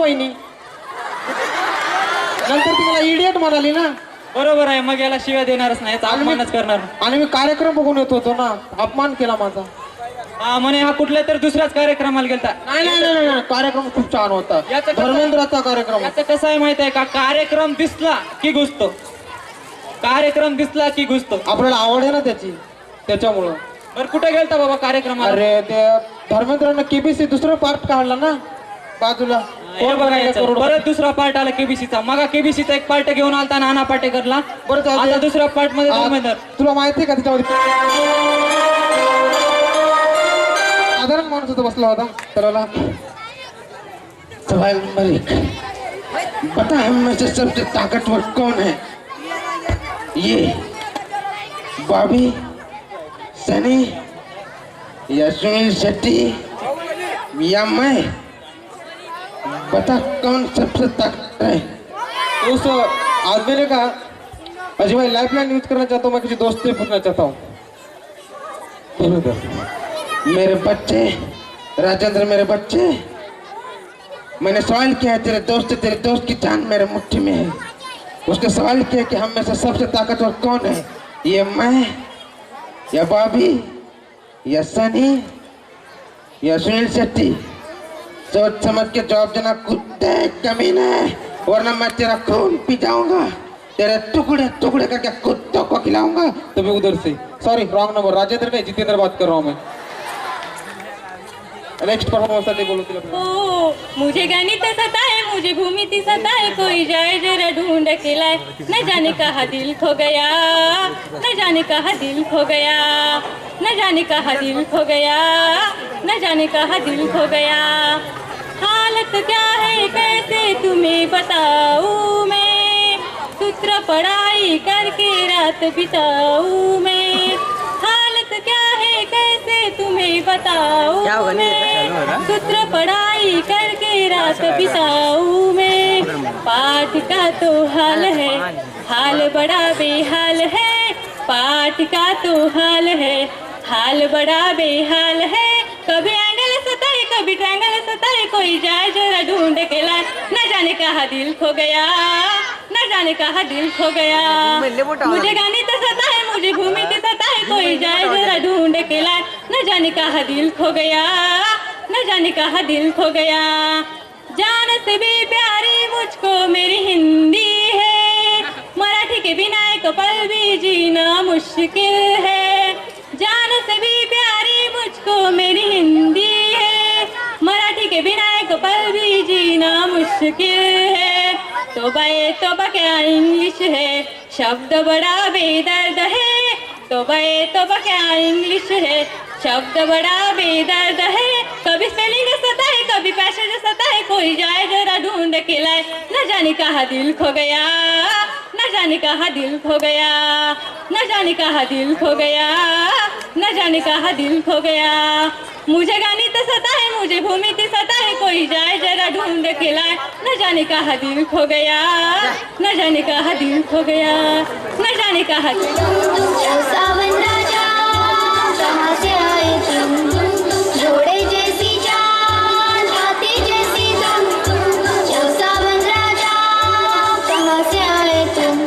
वहिनी. नंतर ती मला इडियट म्हणाली ना. बरोबर आहे, मग याला शिव्या देणारच नाही, याचा अपमानच करणार. आणि मी कार्यक्रम बघून येत होतो ना, अपमान केला माझा. हा म्हणे हा कुठल्या तर दुसऱ्याच कार्यक्रमाला गेलता. नाही नाही नाही नाही, कार्यक्रम खूप छान होता. याचं कसं- धर्मेंद्राचा कार्यक्रम. याचं कसं आहे माहित आहे का, कार्यक्रम दिसला की घुसतो, कार्यक्रम दिसला की घुसतो. आपल्याला आवड आहे ना त्याची, त्याच्यामुळं. बरं कुठे गेलता बाबा कार्यक्रमाला? अरे ते धर्मेंद्रानं केबीसी दुसरं पार्ट काढला ना बाजूला. हे बघा याचं. परत दुसरा पार्ट आला केबीसीचा. मग केबीसीचा एक पार्ट घेऊन आलता नाना पाटेकरला. बरं जाऊ दे. आता दुसऱ्या पार्ट मध्ये धर्मेंद्र. तुला माहिती आहे का त्याच्यामध्ये साधारण माणूस होता बसला होता त्याला. सवाल नंबर 1, बता हम में से सबसे ताकतवर कौन है? ये बॉबी, सनी या सुनील शेट्टी या मैं? बता कौन सबसे ताकतवर है? उस आदमी ने कहा, अजी भाई लाइफ लाइन यूज करना चाहता हूँ, मैं किसी दोस्त से पूछना चाहता हूँ. मेरे बच्चे राजेंद्र, मेरे बच्चे, मैंने सवाल किया है तेरे दोस्त की जान मेरे मुट्ठी में है. उसने सवाल किया कि हम में से सबसे ताकतवर कौन है? ये मैं या बॉबी या सनी या सुनील शेट्टी? सोच समझ के जवाब देना कुत्ते कमीने, वरना मैं तेरा खून पी जाऊंगा, तेरे टुकड़े टुकड़े करके कुत्तों को खिलाऊंगा. तो मैं उधर से, सॉरी रॉन्ग नंबर, राजेंद्र नहीं जितेंद्र बात कर रहा हूँ मैं. नेक्स्ट परफॉर्मेंस साठी बोलू तिला. हो मुझे गणित सताए, मुझे भूमिति सताए, कोई जाए जरा ढूंढ के लाए. न जाने कहाँ दिल खो गया, न जाने कहाँ दिल खो गया, न जाने कहाँ दिल खो गया, न जाने कहाँ दिल खो गया. हालत क्या है कैसे तुम्हें बताऊं मैं, सूत्र पढ़ाई करके रात बिताऊं मैं. हालत क्या है कैसे तुम्हें बताऊं मैं, सूत्र पढ़ाई करके रात बिताऊं मैं. पाठ का तो हाल है, हाल बड़ा बेहाल है. पाठ का तो हाल है, हाल बड़ा बेहाल है. कभी एंगल सताए, कभी ट्रायंगल सताए, कोई जाए जरा ढूंढ के लाए. न जाने कहाँ दिल खो गया, न जाने कहाँ दिल खो गया. मुझे गणित सताए, मुझे भूमिति सताए, कोई जाए जरा ढूंढ के लाए. न जाने कहाँ दिल खो गया, न जाने कहाँ दिल खो गया. जान से भी प्यारी मुझको मेरी हिंदी है, मराठी के बिना एक पल भी जीना मुश्किल है. जान से भी प्यारी मुझको मेरी हिंदी है, मराठी के बिना एक पल भी जीना मुश्किल है. तोबा क्या इंग्लिश है, शब्द बड़ा बेदर्द है. तोबा क्या इंग्लिश है, शब्द बड़ा बेदर्द है. कभी स्पेलिंग सताए, कभी पैसेज सताए, कोई जाए जरा ढूंढ के लाए. न जाने कहाँ दिल खो गया, न जाने कहाँ दिल खो गया, न जाने कहाँ दिल खो गया, न जाने कहाँ दिल खो गया. मुझे गणित सताए, मुझे भूमिति सताए, कोई जाए जरा ढूंढ के लाए. न जाने कहाँ दिल खो गया, न जाने कहाँ दिल खो गया, न जाने कहाँ दिल. सावन राजा कहाँ से आए तुम, घोड़े जैसी जान, हाथी जैसी तुम. ओ सावन राजा कहाँ से आए तुम.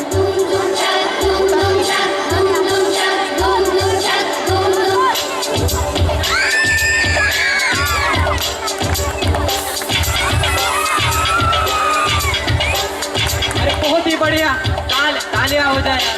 अरे बहुत ही बढ़िया, तालियां हो जाए.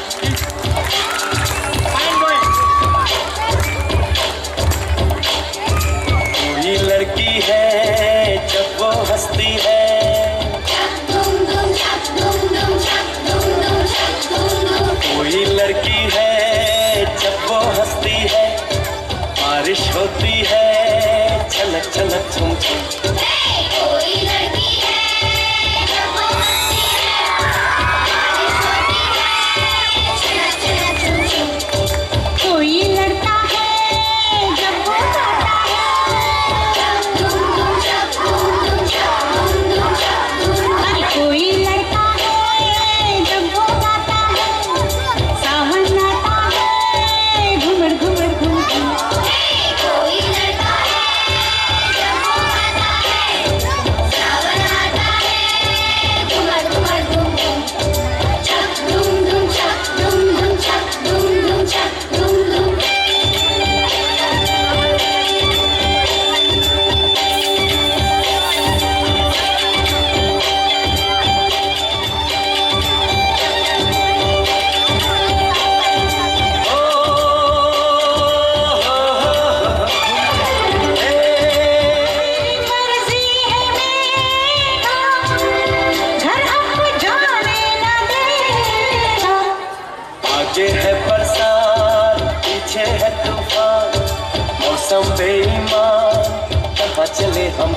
चले हम।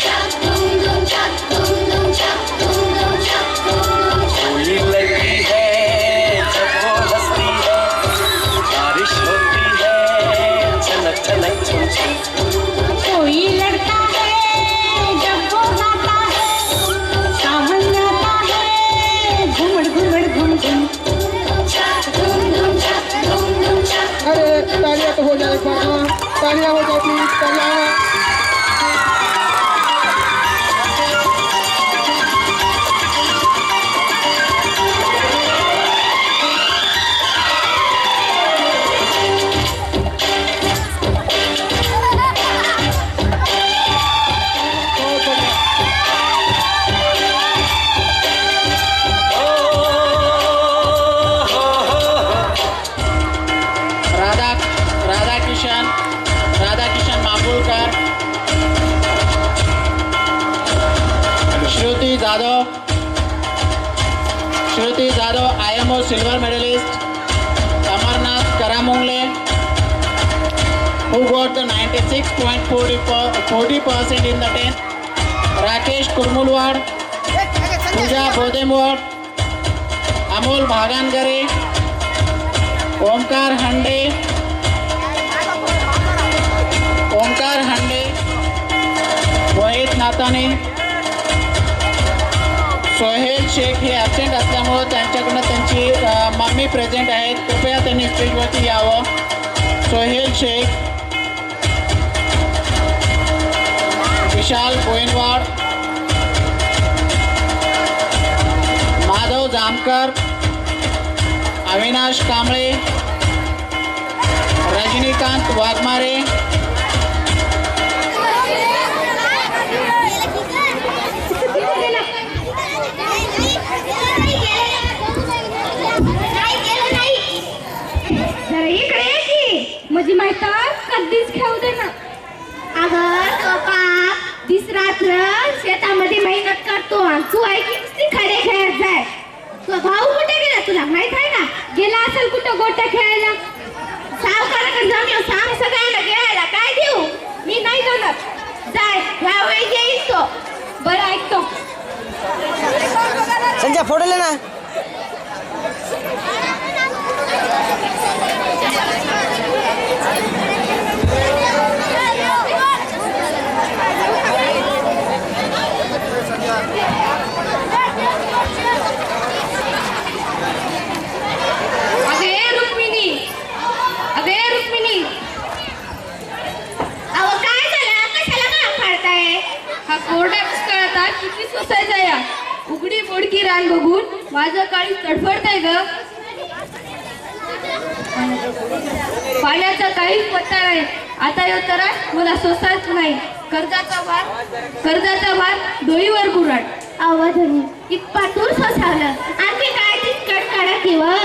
चक धूम धूम चक धूम धूम चक धूम धूम चक धूम धूम चक। कोई लड़की है जब वो हंसती है, बारिश होती है छनक छनक छुम छुम। कोई लड़का है जब वो गाता है, सावन आता है घुमड़ घुमड़ घुम घुम। चक धूम धूम चक धूम धूम चक। अरे तालियां तो हो जाए, तालियां हो जाए प्लीज, तालियां। राधाकिशन मामूलकर, श्रुति Jadhav IMO silver medalist, Amarnath Karamungle who got the 96.40% in the 10th, Rakesh Kurmulwad, Pooja Bodemwad, Amol Bhagangare, Omkar हंडे, मोहित नाताने, सोहेल शेख हे ॲबसेंट असल्यामुळं त्यांच्याकडनं त्यांची मम्मी प्रेझेंट आहेत, कृपया त्यांनी स्टेजवरती यावं. सोहेल शेख, विशाल गोयनवाड, माधव जामकर, अविनाश कांबळे, रजनीकांत वाघमारे, माझी माहिती कधीच खेळू दे ना. अगं तो बाप दिस रात्र शेतामध्ये मेहनत करतो आणि तू आहे की नुसती खडे खेळत जाय. तो भाऊ कुठे गेला तुला माहित आहे का? गेला असेल कुठं गोट्या खेळायला. सावकाराकडे जाऊन येऊ, सांग सगळ्यांना घ्यायला काय देऊ. मी नाही जाणार. जाय यावेळी येईल तो. बरं ऐकतो. संजय फोडले ना. अहो काय झालं, कशाला मार फाडताय? हा कोरड्या पुष्काळात किती सोसायचा या उघडी मोडकी रान बघून माझं काळी तडफडतंय ग. पाण्याचा काहीच पत्ता नाही. आता यो तर मला सोसायच नाही. कर्जाचा भार डोईवर कुराड. आवाजनी इतपातूर सोसावलं आणखी काय तीच कडकडा किंवा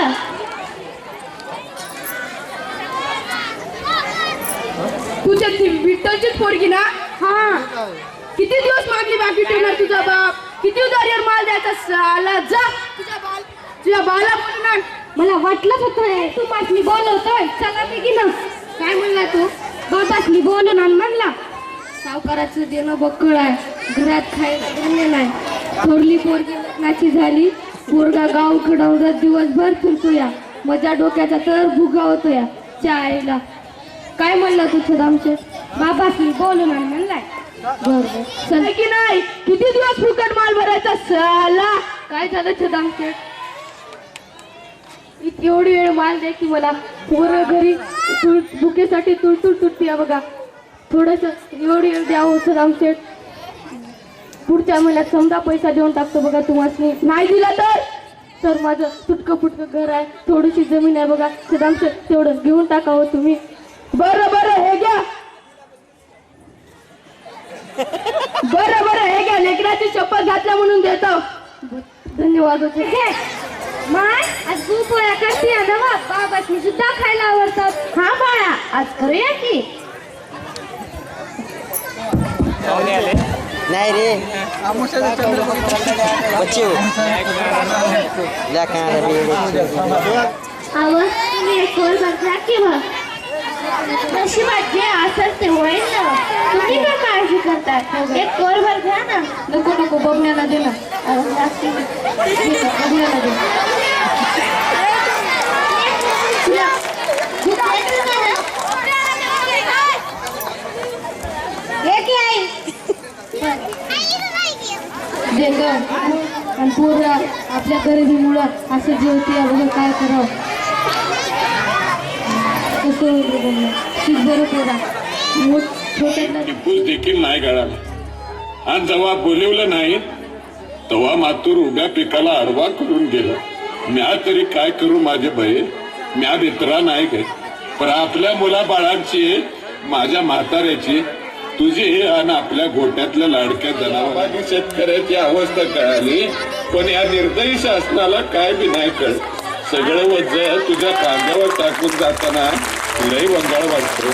तुझ्या ती विठ्ठलचीच पोरगी ना. हा किती दिवस मागली बाकी ठेवणार तुझा बाप. किती उधारीवर माल द्यायचा साला. जा तुझ्या बाला बोलून आण. मला वाटलंच होतं तू बातमी बोलवतोय. चला की ना. काय म्हणला तू? बातमी बोलून आण म्हणला. सावकाराचं देणं बक्कळ आहे. घरात खायला धान्य नाही. थोरली पोरगी लग्नाची झाली. पोरगा गाव खडावडत दिवसभर फिरतो या. माझ्या डोक्याचा तर भुगा होतो या. चायला काय म्हणलं तू छदामचे? बाबासनी बोलून आण म्हणलाय. बरोबर चल की नाही. किती दिवस फुकट माल भरायचा साला. काय झालं छदामचे? एवढी वेळ माल द्या की मला. पोरं घरी भुकेसाठी तुळतुळ तुटते बघा. थोडस एवढी वेळ द्यावं छदामचे. पुढच्या महिन्यात समजा पैसा देऊन टाकतो बघा तुम्हाला. नाही दिला तर माझं तुटकं फुटकं घर आहे. थोडीशी जमीन आहे बघा छदामचे. तेवढं घेऊन टाकावं तुम्ही. बरं हे घ्या. बरं हे घ्या. लेकराची शपथ घातल्या म्हणून देतो. धन्यवाद होते. माय आज तू पोळ्या करते ना बाबासनी सुद्धा खायला आवडतात. हा बाळा आज करूया की. नाही रे बच्चे हो. आवाज तुम्ही एक कोल बघला की बघ. नशिबात जे असेल ते होईल ना. तुम्ही आहे. एक कोरभर घ्या ना. नको नको बघण्याला दे ना. बघण्याला दे. तुला भूक लागली ना? हे की आई दे ग. आणि पोरा आपल्या गरिबीमुळं असं जेवते अगोदर काय करावं. कसं शिक बरं पोरा. छोट्यातला टिपूस देखील नाही गळाला. आणि जेव्हा बोलवलं नाही तेव्हा मातूर उभ्या पिकाला आडवा करून गेला. म्या तरी काय करू माझे बहीण, म्या भित्रा नाही गे. पण आपल्या मुलाबाळांची, माझ्या म्हाताऱ्याची, तुझी आणि आपल्या गोट्यातल्या लाडक्या जनावरांची शेतकऱ्याची अवस्था कळाली. पण या निर्दयी शासनाला काय बी नाही कळ. सगळं वज तुझ्या कांद्यावर टाकून जाताना लई वंगाळ वाटतो.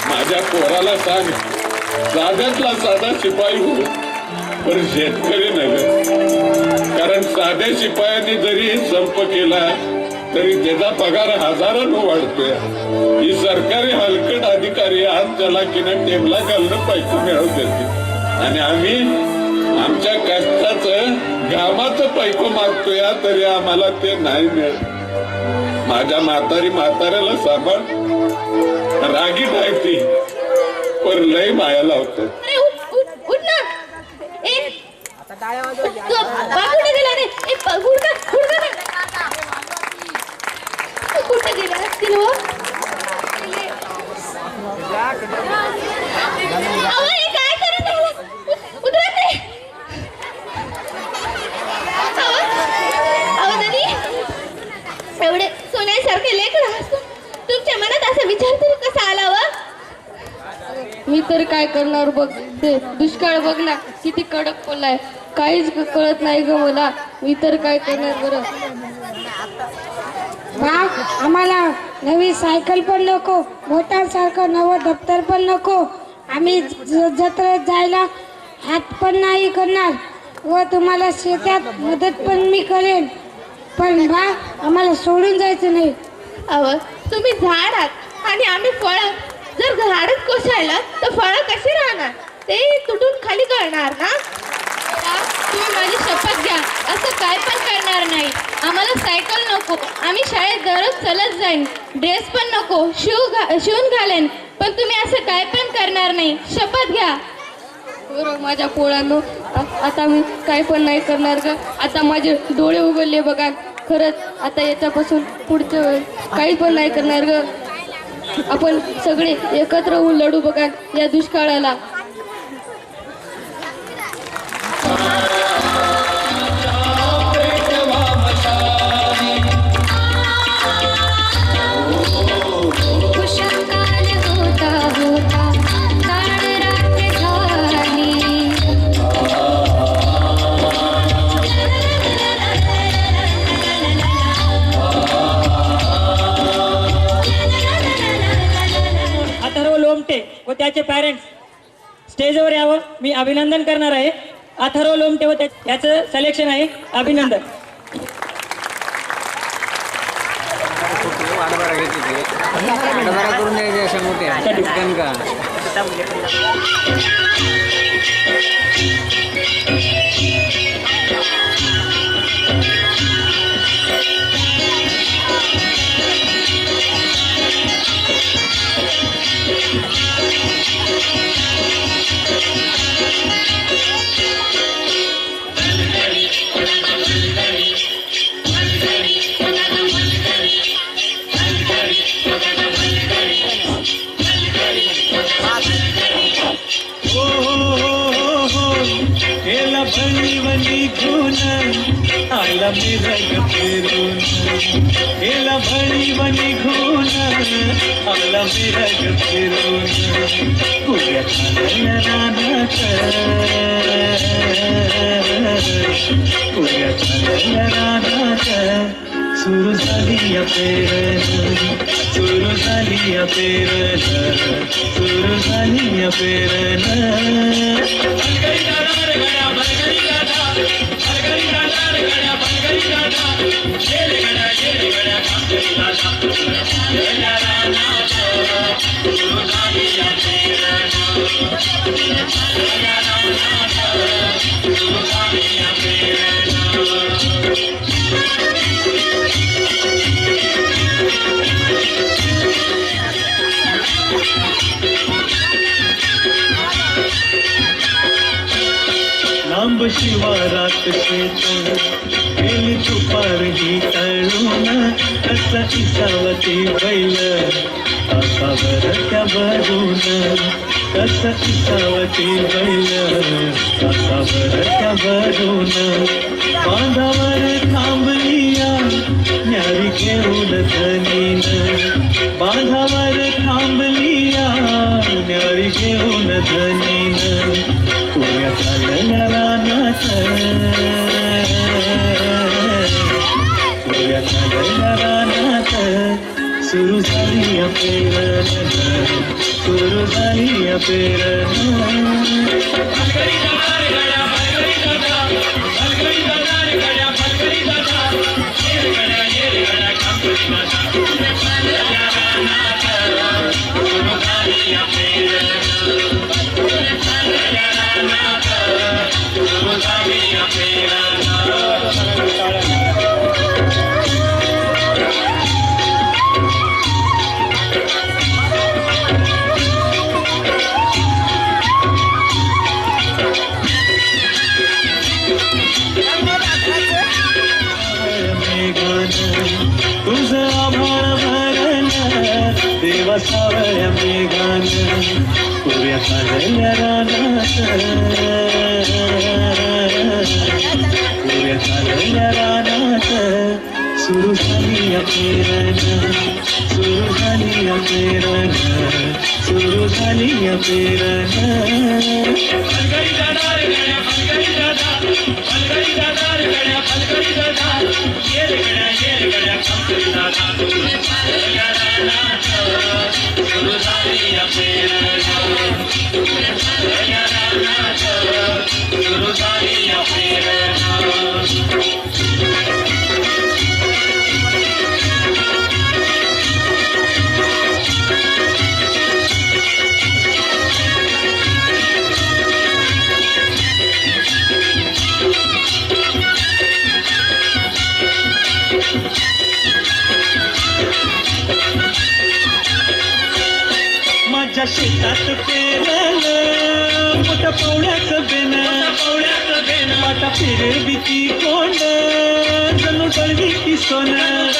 माझ्या पोराला सांग, साध्यातला साधा शिपाई हो, पण शेतकरी नव्हे. कारण साध्या शिपायांनी जरी संप केला तरी त्याचा पगार हजारांनो वाढतोय. ही सरकारी हलकट अधिकारी आज त्याला किंवा टेबला घालणं पैसे मिळवत देते. आणि आम्ही आमच्या कष्टाचं घामाचं पैको मागतोय तरी आम्हाला ते नाही मिळत. माझ्या म्हाताऱ्याला सांभाळ. रागीट आहे ती, पण लय माया लावतो. अरे उठ ना. कुठे गेला रे? कुठे गेला असतील हो? अहो, हे काय करत आहे? उतरत नाही. अहो दादी, एवढे सोन्यासारखे लेकरं असून तुमच्या मनात असा विचार तरी कसा आला व? मी तर काय करणार बघ. ते दुष्काळ बघ ना किती कडक पडलाय. काहीच कळत नाही ग मला. मी तर काय करणार बरं. आम्हाला नवी सायकल पण नको, मोठ्यांसारखं नवं दप्तर पण नको. आम्ही जत्रेत जायला हात पण नाही करणार व तुम्हाला शेतात मदत पण मी करेन. पण बा आम्हाला सोडून जायचं नाही. अहो, तुम्ही झाड आहात आणि आम्ही फळं. जर झाडच कोसळलं तर फळं कशी राहणार? ते तुटून खाली गळणार ना. तुम्ही माझी शपथ घ्या, असं काय पण करणार नाही. आम्हाला सायकल नको, आम्ही शाळेत दररोज चालत जाईन. ड्रेस पण नको, शिवून घालेन. पण तुम्ही असं काय पण करणार नाही, शपथ घ्या. बरं माझ्या पोळांनो, आता मी काय पण नाही करणार ग. आता माझे डोळे उघडले बघा. खरंच आता याच्यापासून पुढच्या वेळेस काही पण नाही करणार ग. आपण सगळे एकत्र होऊन लढू बघा या दुष्काळाला. अथर्व लोमटे व त्याचे पॅरेंट्स स्टेजवर यावं. मी अभिनंदन करणार आहे. अथर्व लोमटे व त्याचं सिलेक्शन आहे. अभिनंदन. करून द्यायचे अशा मोठ्या बनी खून आला मेरा गफिरून. गेला बनी बनी खून आला मेरा गफिरून. पुऱ्या खाल्या रानात, पुऱ्या खाल्या रानात सुरू झाली या पेरण, सुरू झाली या पेरण, सुरू झाली या पेरण. लांब शिवारात शेत गेली दुपार ही तळून कसा इसावती बैल तासावर त्या भरून कसा इसावती बैल तासावर त्या भरून बांधावर थांबलिया न्यारी घेऊन धनीन बांधावर थांबलिया न्यारी घेऊन धनीन तुया चालल्या रानात तुया चालल्या रानात सुरू झाली पेरण सुरू झाली पेरण तुझं आभाळ भरण देवा सावळ्या मेघान तुझ्या चालल्या रानात तुझ्या चालल्या रानात सुरू झाली पेरण सुरू झाली पेरण सुरू झाली पेरण माझ्या शेतात पेरलं मोठ्या पवळ्याचं बेन वाटा फिरविती कोंड जणू डळविती सोनं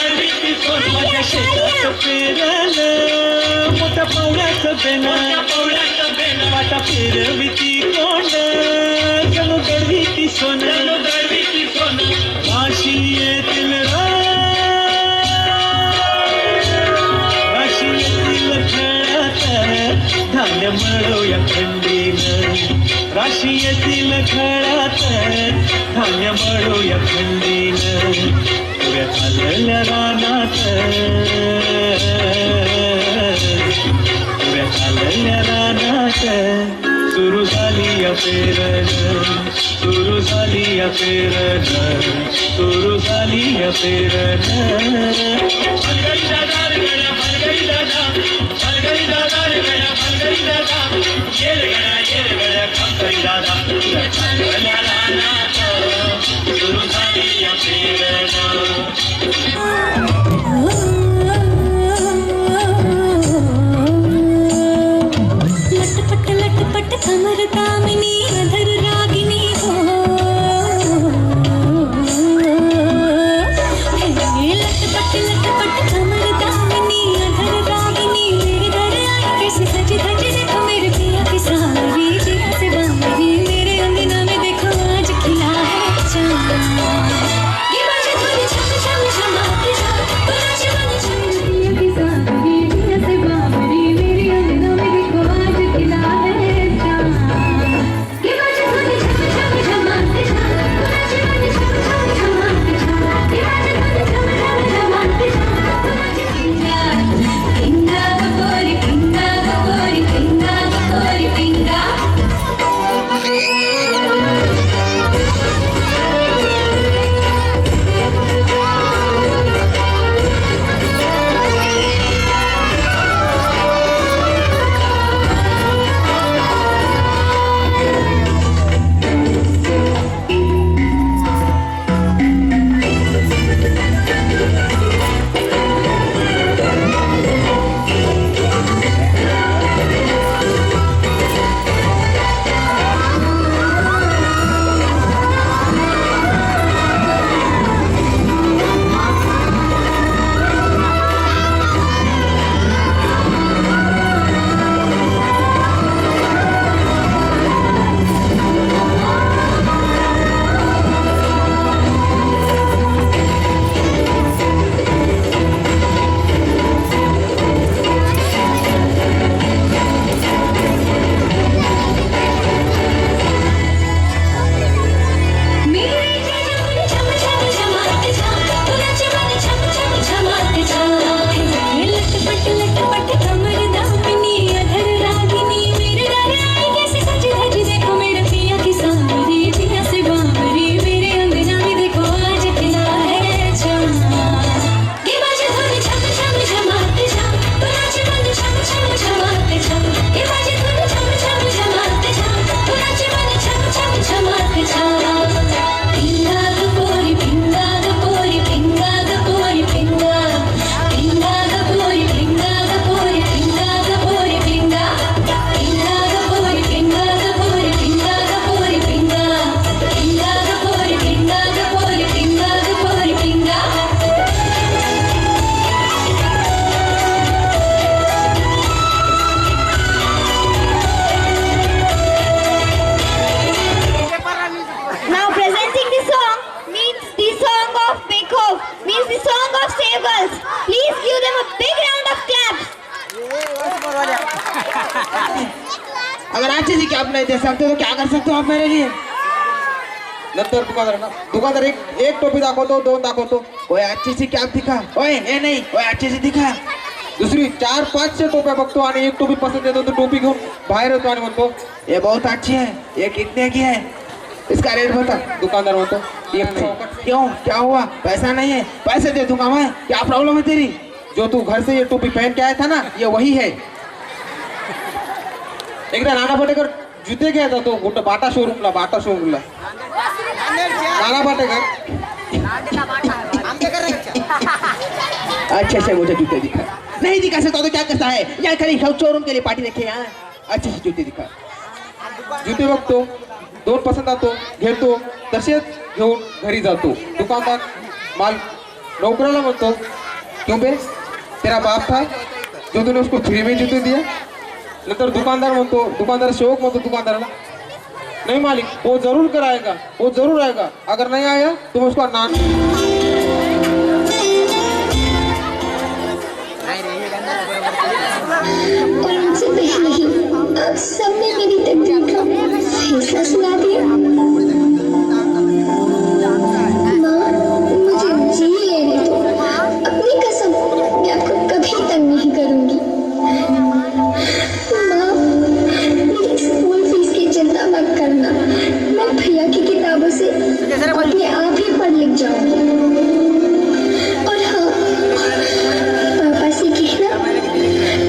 माझ्या शेतात पेरलं मोठ्या पवळ्याचं बेन वाटा फिरविती कोंड जणू डळविती सोनं राशी येतील राशी येतील धान्य मळूया खंडीन राशी येतील खळात धान्य मळूया खंडीन तुझ्या चालल्या रानात तुझ्या चालल्या रानात सुरू झाली पेरण सुरू झाली पेरण सुरू झाली पेरण लटपट लटपट कमर कामिनी अधर रागिनी हो लटपट लटपट कमर कामिनी अधर रागिनी मेरे घर आई कैसे सजी धजी देखो मेरे पिया की सावरी जिया से बावरी मेरे अंगना में देखो आज खिला है चांद ये बाजे थोड़ी छम छम छमाते जा बना बना छम पिया की सावरी जिया से बावरी मेरे अंगना में देखो आज खिला है चांद अच्छी सी कैप नहीं दे सकते तो क्या कर सकते हो आप मेरे लिए? नंतर दुकानदार एक टोपी दाखवतो, 2 दाखवतो. ओए अच्छी सी कैप दिखा. ओए हे नाही, ओए अच्छी सी दिखा. दुसरी 4-5 टोप्या बघतो आणि एक टोपी पसंत येतो तो टोपी घेऊन बाहेर येतो आणि म्हणतो ये बहुत अच्छी है, ये कितने की है, इसका रेट बता. दुकानदार म्हणतो क्यों, क्या हुआ? पैसा नहीं है. पैसे दे दूंगा मैं, क्या प्रॉब्लम है तेरी? जो तू घर से ये टोपी पहन के आया था ना, ये वही है. एकदा नाना पाटेकर जूते घ्यायचा तो कुठं बाटा शोरूमला नाना पाटेकर अच्छे मुझे जूते दिखा. नहीं दिखा सकता तो क्या करता है? या कहीं शोरूम के लिए पार्टी रखे यहाँ. अच्छे से जूते दिखा. जूते बघतो, 2 पसंत आतो, घेतो, तसेच घेऊन घरी जातो. दुकानदार माल नौकराला म्हणतो क्यों बे, तेरा बाप था जो तूने उसको फ्री में जूते दिया. नंतर दुकानदार सेवक म्हणतो दुकानदाराला नहीं मालिक, वो जरूर आएगा. अगर नहीं आया तो मैं उसका नाम. और उनसे पहले ही आप सबने मेरी तकदीर का फैसला सुना दिया. माँ, मुझे जी लेने दो. अपनी कसम, मैं आपको कभी तंग नहीं करूंगी. माँ, मेरी स्कूल फीस की चिंता मत करना. मैं भैया की किताबों से अपने आप ही पढ़ लिख जाऊंगी. और हाँ, पापा से कहना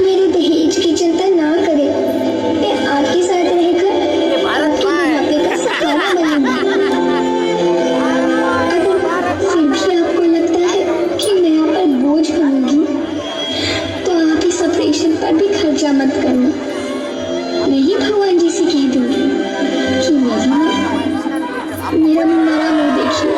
मेरे दहेज की चिंता ना करें. मैं आपके साथ रहकर आपके बुढ़ापे का सहारा बनूंगी. अगर फिर भी आपको लगता है कि मैं आप पर बोझ बनूंगी तो आप इस ऑपरेशन पर भी खर्चा मत करना. मैं ही भगवान जी से कह दूंगी कि मेरा मुंह देखिए.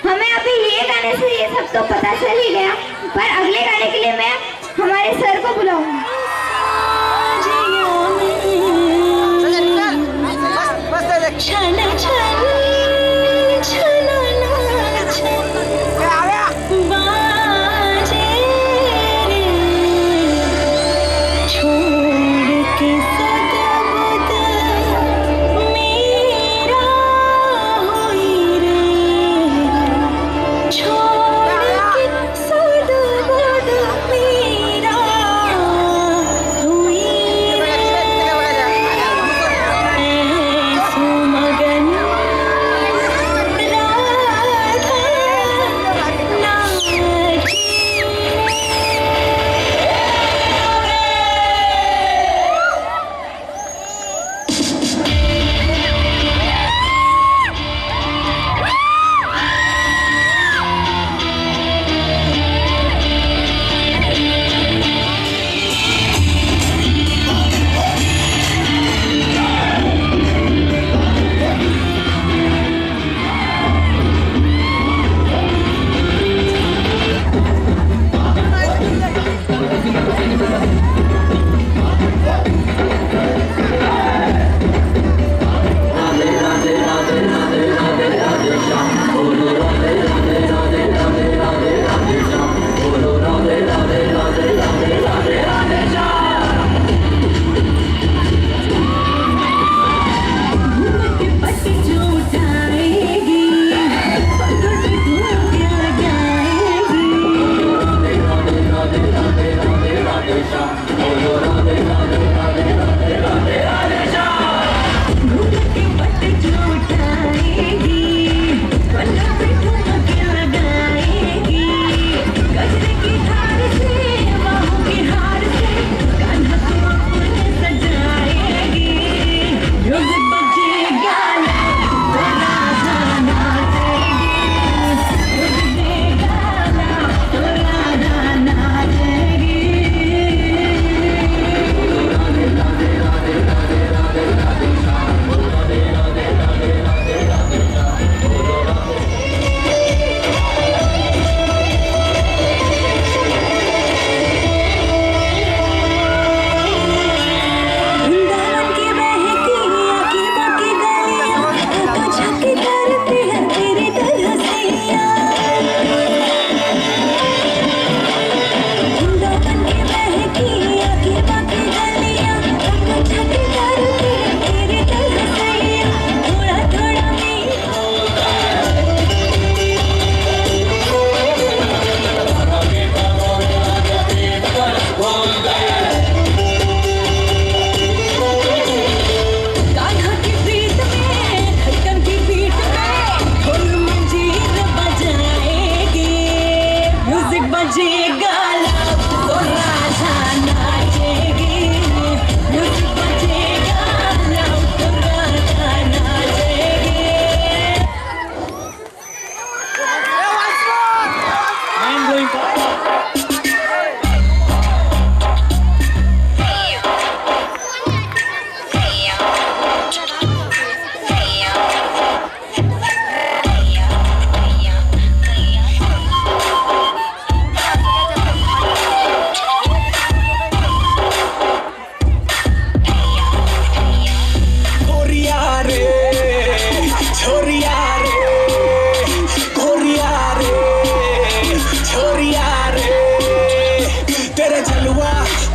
हमें अभी ये गाने से ये सब तो पता चल ही गया, पर अगले गाने के लिए मैं हमारे सर को बुलाऊंगी.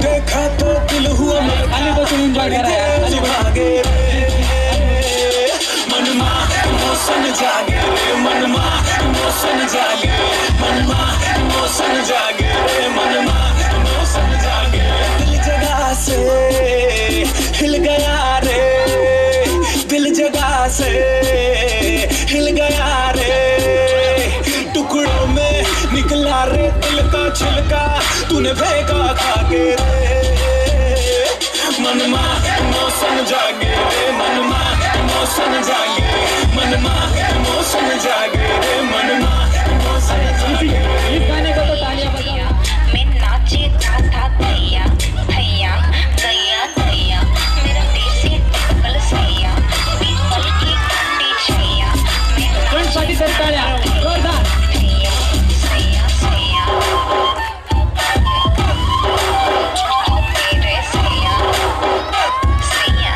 देखा तो दिल हुआ खाली बसून एन्जॉय करा यार. खाली बसून. जागे रे मनमा इमोशन जागे रे मनमा इमोशन जागे मनमा इमोशन जागे रे मनमा इमोशन जागे दिल जगह से हिल गया रे दिल जगह से हिल गया रे टुकड़ों में निकला रे दिल का छिलका तूने फेंका खाके रे मनमा इमोशन जागे रे मनमा इमोशन जागे मनमा इमोशन जागे रे मनमा इमोशन जागे इस गाने को तो तालियां बजाओ. मैं नाचता था दैया भैया गैया दैया मेरा देसी टिकल सैया पीपल की काटी छैया फ्रंट साठी तर टाळ्या जोरदार. भैया सैया सैया मेरे सैया सैया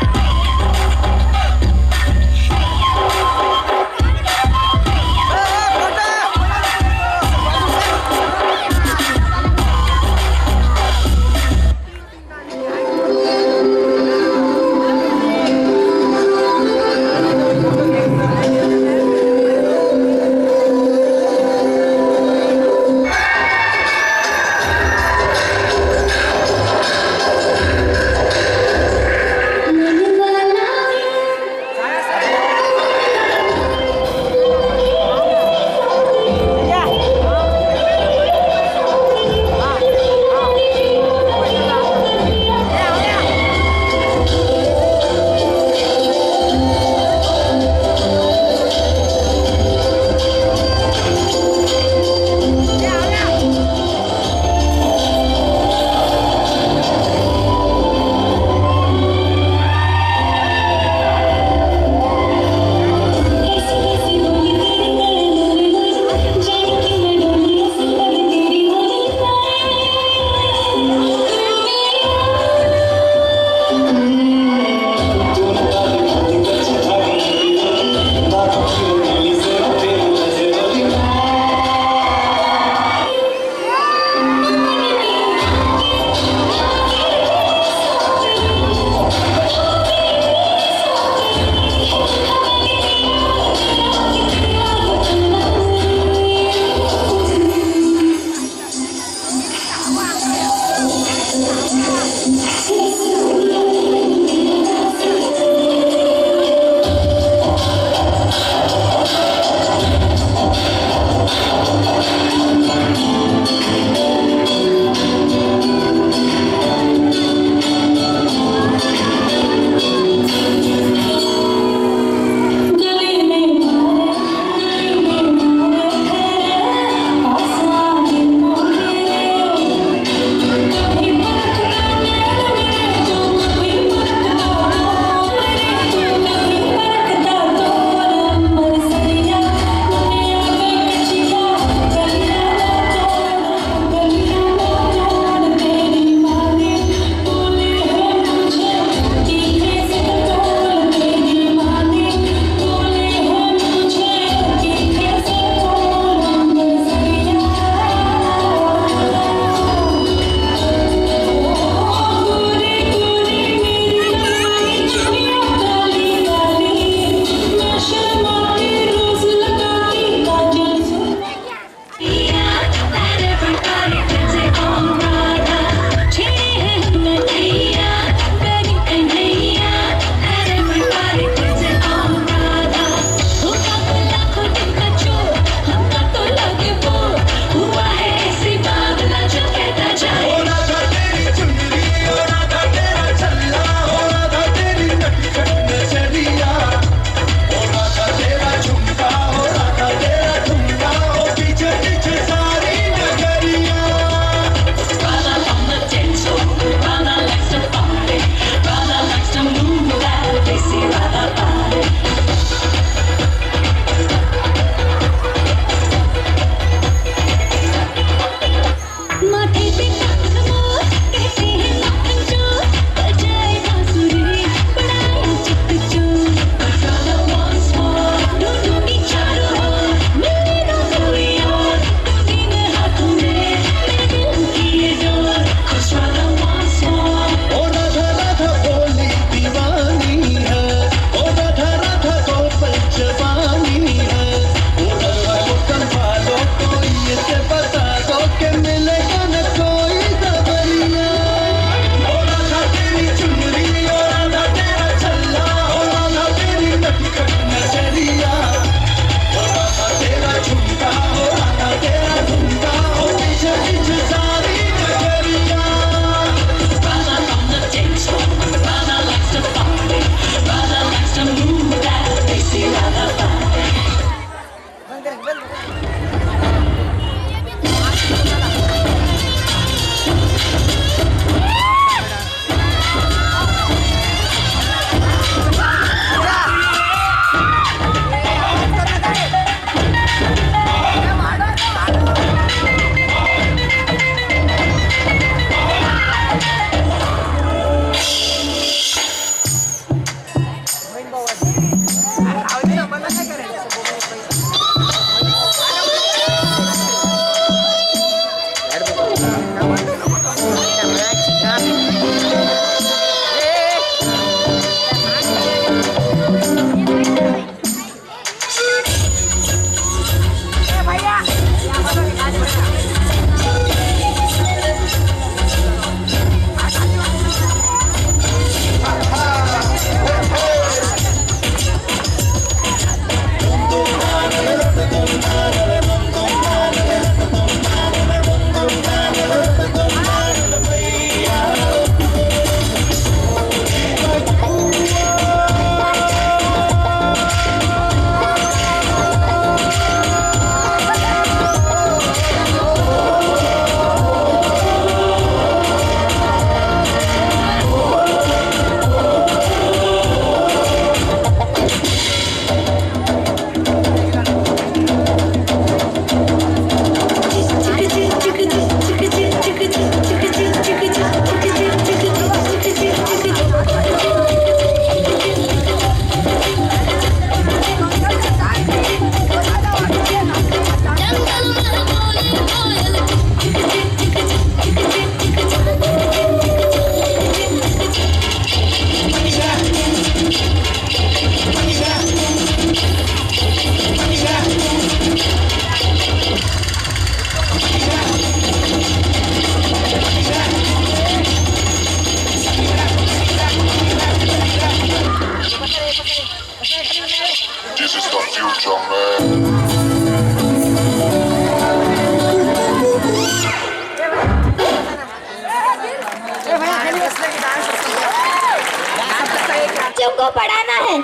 बच्चों को पढ़ाना है।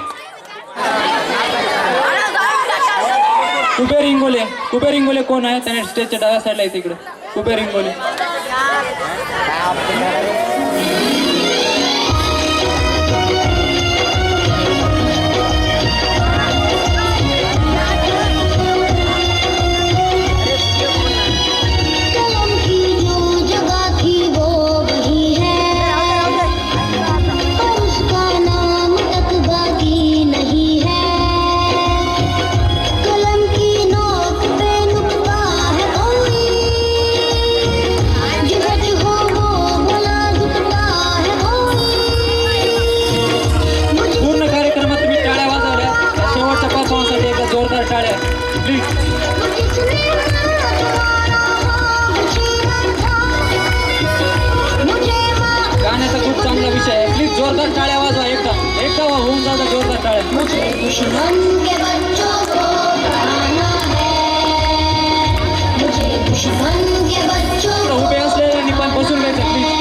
कुबेर इंगोले कोण आहे? त्याने स्टेजच्या डाव्या साईडला येते इकडे. कुबेर इंगोले. जोरदार टाळ्या प्लीज. गाण्याचा खूप चांगला विषय आहे. प्लीज जोरदार टाळ्या वाजवा. एकदा होऊन जाता जोरदार टाळ्या. उभे असलेल्यांनी पण बसून घ्यायचं प्लीज.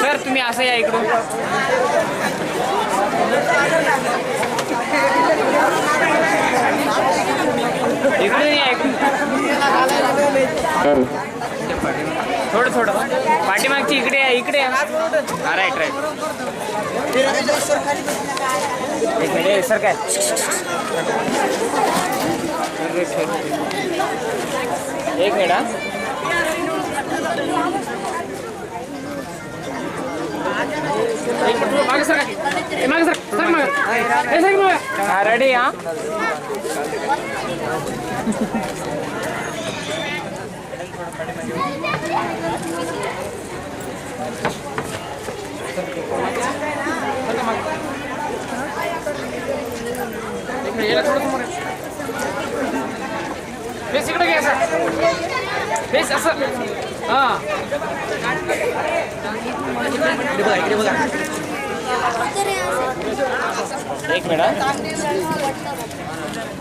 सर तुम्ही असं या इकडून. इकडून या इकडून. थोडं पाठीमागची इकडे या. राईट एक मिनिट सर काय एक मिनिट. रेडी हा. थोडं फेस इकडे घे असं फेस असं हां इकडे बघा एक मिनिट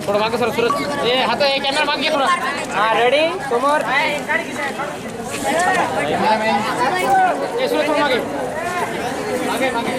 थोडं मागे सर सुरत ए हात कॅमेरा मागे थोडा हां रेडी समोर ए सुरत थोडं मागे मागे